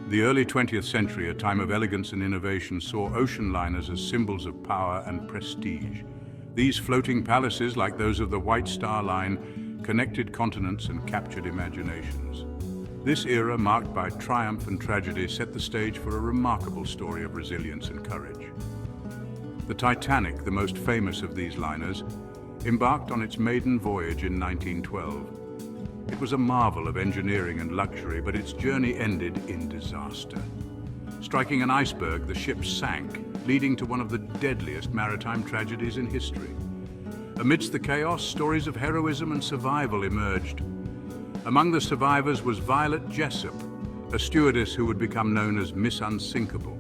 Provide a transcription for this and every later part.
The early 20th century, a time of elegance and innovation, saw ocean liners as symbols of power and prestige. These floating palaces, like those of the White Star Line, connected continents and captured imaginations. This era, marked by triumph and tragedy, set the stage for a remarkable story of resilience and courage. The Titanic, the most famous of these liners, embarked on its maiden voyage in 1912. It was a marvel of engineering and luxury, but its journey ended in disaster. Striking an iceberg, the ship sank, leading to one of the deadliest maritime tragedies in history. Amidst the chaos, stories of heroism and survival emerged. Among the survivors was Violet Jessop, a stewardess who would become known as Miss Unsinkable.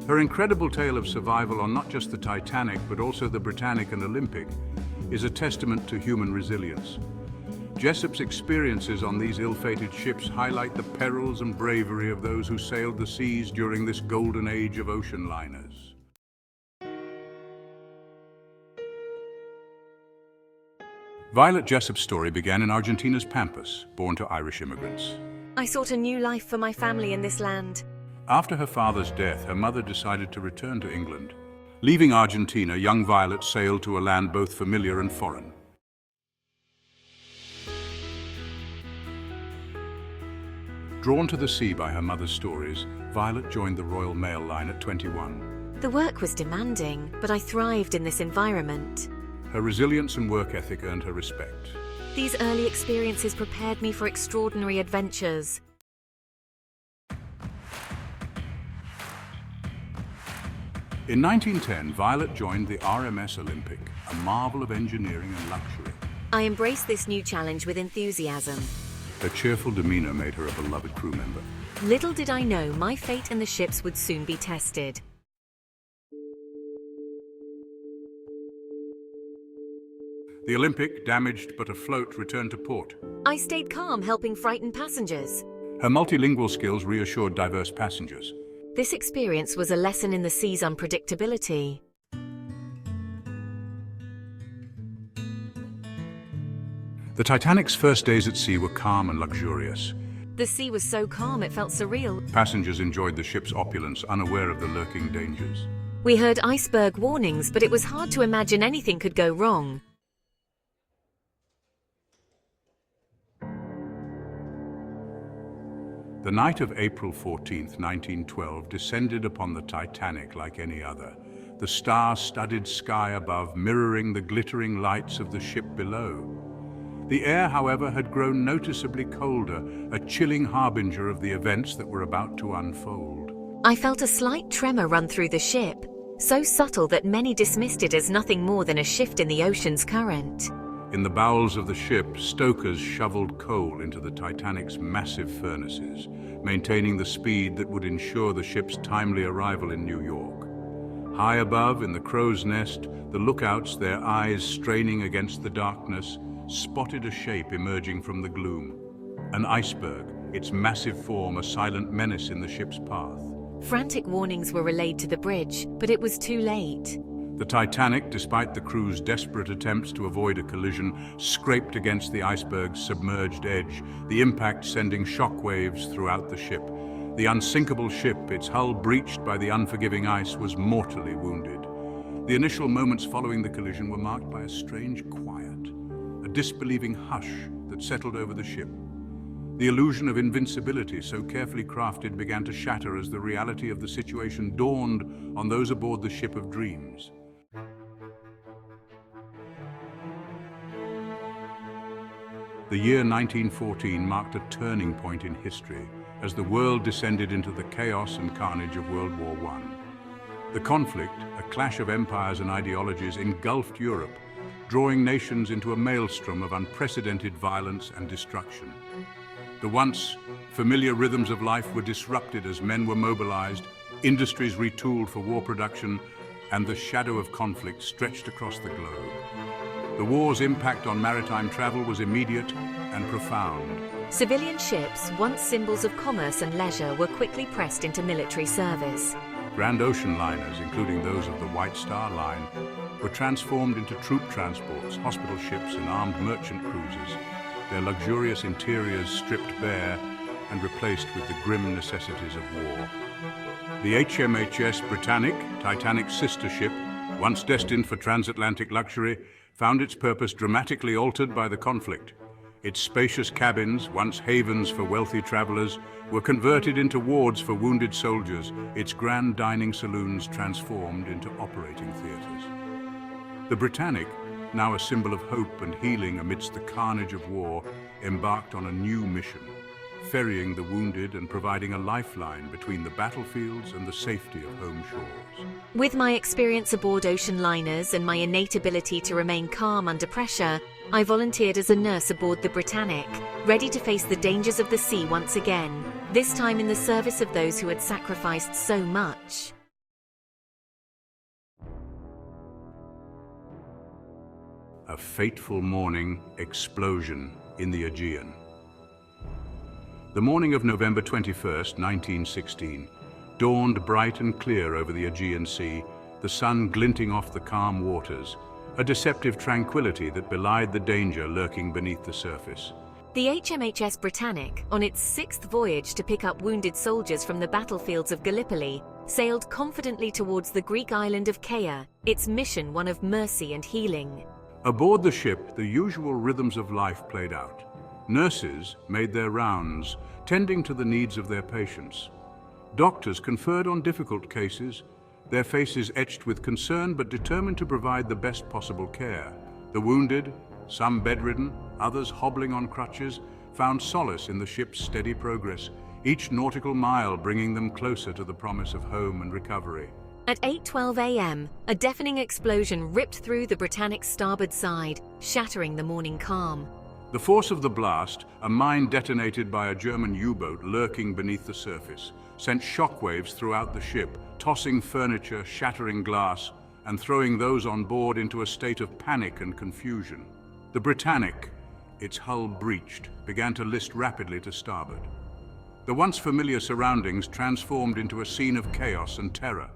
Her incredible tale of survival on not just the Titanic, but also the Britannic and Olympic, is a testament to human resilience. Jessop's experiences on these ill-fated ships highlight the perils and bravery of those who sailed the seas during this golden age of ocean liners. Violet Jessop's story began in Argentina's Pampas, born to Irish immigrants. I sought a new life for my family in this land. After her father's death, her mother decided to return to England. Leaving Argentina, young Violet sailed to a land both familiar and foreign. Drawn to the sea by her mother's stories, Violet joined the Royal Mail Line at 21. The work was demanding, but I thrived in this environment. Her resilience and work ethic earned her respect. These early experiences prepared me for extraordinary adventures. In 1910, Violet joined the RMS Olympic, a marvel of engineering and luxury. I embraced this new challenge with enthusiasm. Her cheerful demeanor made her a beloved crew member. Little did I know my fate in the ships would soon be tested. The Olympic, damaged but afloat, returned to port. I stayed calm, helping frightened passengers. Her multilingual skills reassured diverse passengers. This experience was a lesson in the sea's unpredictability. The Titanic's first days at sea were calm and luxurious. The sea was so calm it felt surreal. Passengers enjoyed the ship's opulence, unaware of the lurking dangers. We heard iceberg warnings, but it was hard to imagine anything could go wrong. The night of April 14, 1912, descended upon the Titanic like any other, the star-studded sky above mirroring the glittering lights of the ship below. The air, however, had grown noticeably colder, a chilling harbinger of the events that were about to unfold. I felt a slight tremor run through the ship, so subtle that many dismissed it as nothing more than a shift in the ocean's current. In the bowels of the ship, stokers shoveled coal into the Titanic's massive furnaces, maintaining the speed that would ensure the ship's timely arrival in New York. High above, in the crow's nest, the lookouts, their eyes straining against the darkness, spotted a shape emerging from the gloom. An iceberg, its massive form a silent menace in the ship's path. Frantic warnings were relayed to the bridge, but it was too late. The Titanic, despite the crew's desperate attempts to avoid a collision, scraped against the iceberg's submerged edge, the impact sending shockwaves throughout the ship. The unsinkable ship, its hull breached by the unforgiving ice, was mortally wounded. The initial moments following the collision were marked by a strange quiet, a disbelieving hush that settled over the ship. The illusion of invincibility, so carefully crafted, began to shatter as the reality of the situation dawned on those aboard the ship of dreams. The year 1914 marked a turning point in history as the world descended into the chaos and carnage of World War I. The conflict, a clash of empires and ideologies, engulfed Europe, drawing nations into a maelstrom of unprecedented violence and destruction. The once familiar rhythms of life were disrupted as men were mobilized, industries retooled for war production, and the shadow of conflict stretched across the globe. The war's impact on maritime travel was immediate and profound. Civilian ships, once symbols of commerce and leisure, were quickly pressed into military service. Grand ocean liners, including those of the White Star Line, were transformed into troop transports, hospital ships, and armed merchant cruisers. Their luxurious interiors stripped bare, and replaced with the grim necessities of war. The HMHS Britannic, Titanic's sister ship, once destined for transatlantic luxury, found its purpose dramatically altered by the conflict. Its spacious cabins, once havens for wealthy travelers, were converted into wards for wounded soldiers, its grand dining saloons transformed into operating theaters. The Britannic, now a symbol of hope and healing amidst the carnage of war, embarked on a new mission, ferrying the wounded and providing a lifeline between the battlefields and the safety of home shores. With my experience aboard ocean liners and my innate ability to remain calm under pressure, I volunteered as a nurse aboard the Britannic, ready to face the dangers of the sea once again, this time in the service of those who had sacrificed so much. A fateful morning explosion in the Aegean. The morning of November 21st, 1916, dawned bright and clear over the Aegean Sea, the sun glinting off the calm waters, a deceptive tranquility that belied the danger lurking beneath the surface. The HMHS Britannic, on its sixth voyage to pick up wounded soldiers from the battlefields of Gallipoli, sailed confidently towards the Greek island of Kea, its mission one of mercy and healing. Aboard the ship, the usual rhythms of life played out. Nurses made their rounds, tending to the needs of their patients. Doctors conferred on difficult cases, their faces etched with concern but determined to provide the best possible care. The wounded, some bedridden, others hobbling on crutches, found solace in the ship's steady progress, each nautical mile bringing them closer to the promise of home and recovery. At 8:12 a.m., a deafening explosion ripped through the Britannic's starboard side, shattering the morning calm. The force of the blast, a mine detonated by a German U-boat lurking beneath the surface, sent shockwaves throughout the ship, tossing furniture, shattering glass, and throwing those on board into a state of panic and confusion. The Britannic, its hull breached, began to list rapidly to starboard. The once familiar surroundings transformed into a scene of chaos and terror.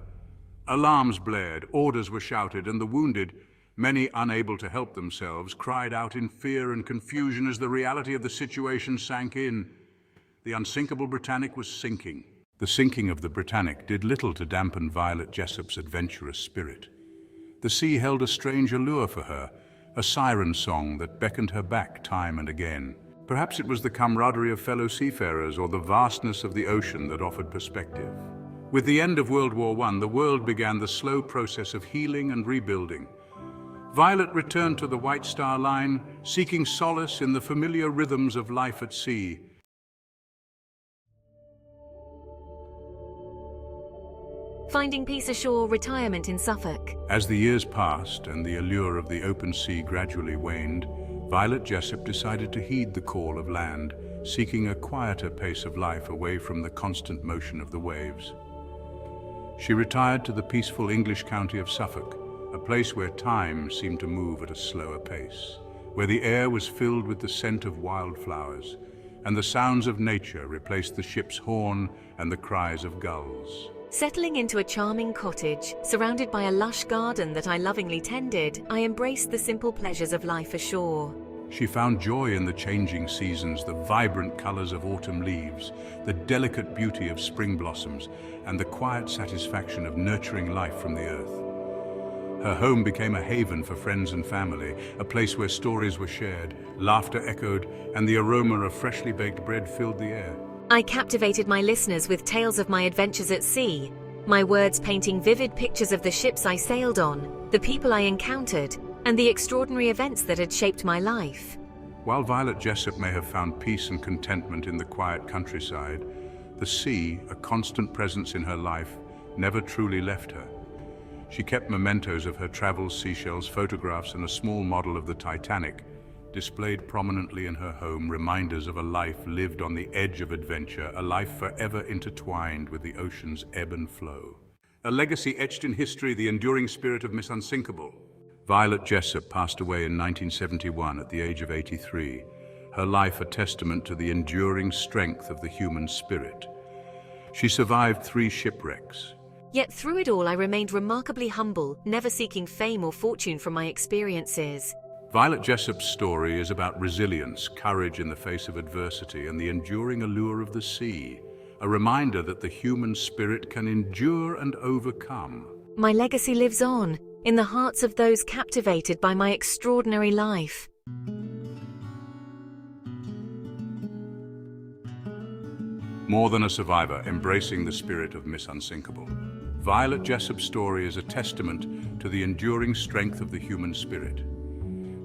Alarms blared, orders were shouted, and the wounded, many unable to help themselves, cried out in fear and confusion as the reality of the situation sank in. The unsinkable Britannic was sinking. The sinking of the Britannic did little to dampen Violet Jessop's adventurous spirit. The sea held a strange allure for her, a siren song that beckoned her back time and again. Perhaps it was the camaraderie of fellow seafarers or the vastness of the ocean that offered perspective. With the end of World War I, the world began the slow process of healing and rebuilding. Violet returned to the White Star Line, seeking solace in the familiar rhythms of life at sea. Finding peace ashore, retirement in Suffolk. As the years passed and the allure of the open sea gradually waned, Violet Jessop decided to heed the call of land, seeking a quieter pace of life away from the constant motion of the waves. She retired to the peaceful English county of Suffolk, a place where time seemed to move at a slower pace, where the air was filled with the scent of wildflowers, and the sounds of nature replaced the ship's horn and the cries of gulls. Settling into a charming cottage, surrounded by a lush garden that I lovingly tended, I embraced the simple pleasures of life ashore. She found joy in the changing seasons, the vibrant colors of autumn leaves, the delicate beauty of spring blossoms, and the quiet satisfaction of nurturing life from the earth. Her home became a haven for friends and family, a place where stories were shared, laughter echoed, and the aroma of freshly baked bread filled the air. I captivated my listeners with tales of my adventures at sea, my words painting vivid pictures of the ships I sailed on, the people I encountered, and the extraordinary events that had shaped my life. While Violet Jessop may have found peace and contentment in the quiet countryside, the sea, a constant presence in her life, never truly left her. She kept mementos of her travels, seashells, photographs, and a small model of the Titanic, displayed prominently in her home, reminders of a life lived on the edge of adventure, a life forever intertwined with the ocean's ebb and flow. A legacy etched in history, the enduring spirit of Miss Unsinkable. Violet Jessop passed away in 1971 at the age of 83, her life a testament to the enduring strength of the human spirit. She survived 3 shipwrecks. Yet through it all I remained remarkably humble, never seeking fame or fortune from my experiences. Violet Jessop's story is about resilience, courage in the face of adversity, and the enduring allure of the sea, a reminder that the human spirit can endure and overcome. My legacy lives on, in the hearts of those captivated by my extraordinary life. More than a survivor, embracing the spirit of Miss Unsinkable, Violet Jessop's story is a testament to the enduring strength of the human spirit.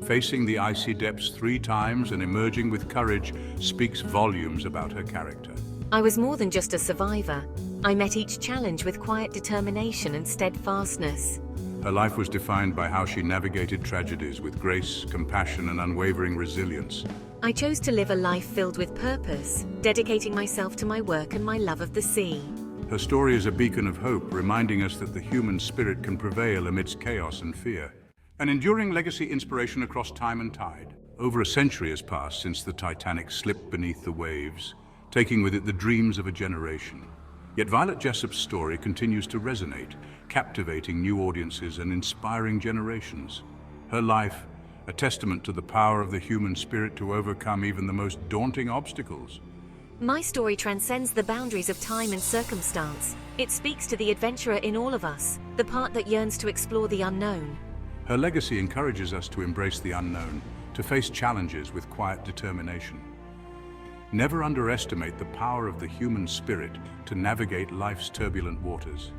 Facing the icy depths 3 times and emerging with courage speaks volumes about her character. I was more than just a survivor. I met each challenge with quiet determination and steadfastness. Her life was defined by how she navigated tragedies with grace, compassion, and unwavering resilience. I chose to live a life filled with purpose, dedicating myself to my work and my love of the sea. Her story is a beacon of hope, reminding us that the human spirit can prevail amidst chaos and fear. An enduring legacy inspiration across time and tide. Over a century has passed since the Titanic slipped beneath the waves, taking with it the dreams of a generation. Yet Violet Jessop's story continues to resonate, captivating new audiences and inspiring generations. Her life, a testament to the power of the human spirit to overcome even the most daunting obstacles. My story transcends the boundaries of time and circumstance. It speaks to the adventurer in all of us, the part that yearns to explore the unknown. Her legacy encourages us to embrace the unknown, to face challenges with quiet determination. Never underestimate the power of the human spirit to navigate life's turbulent waters.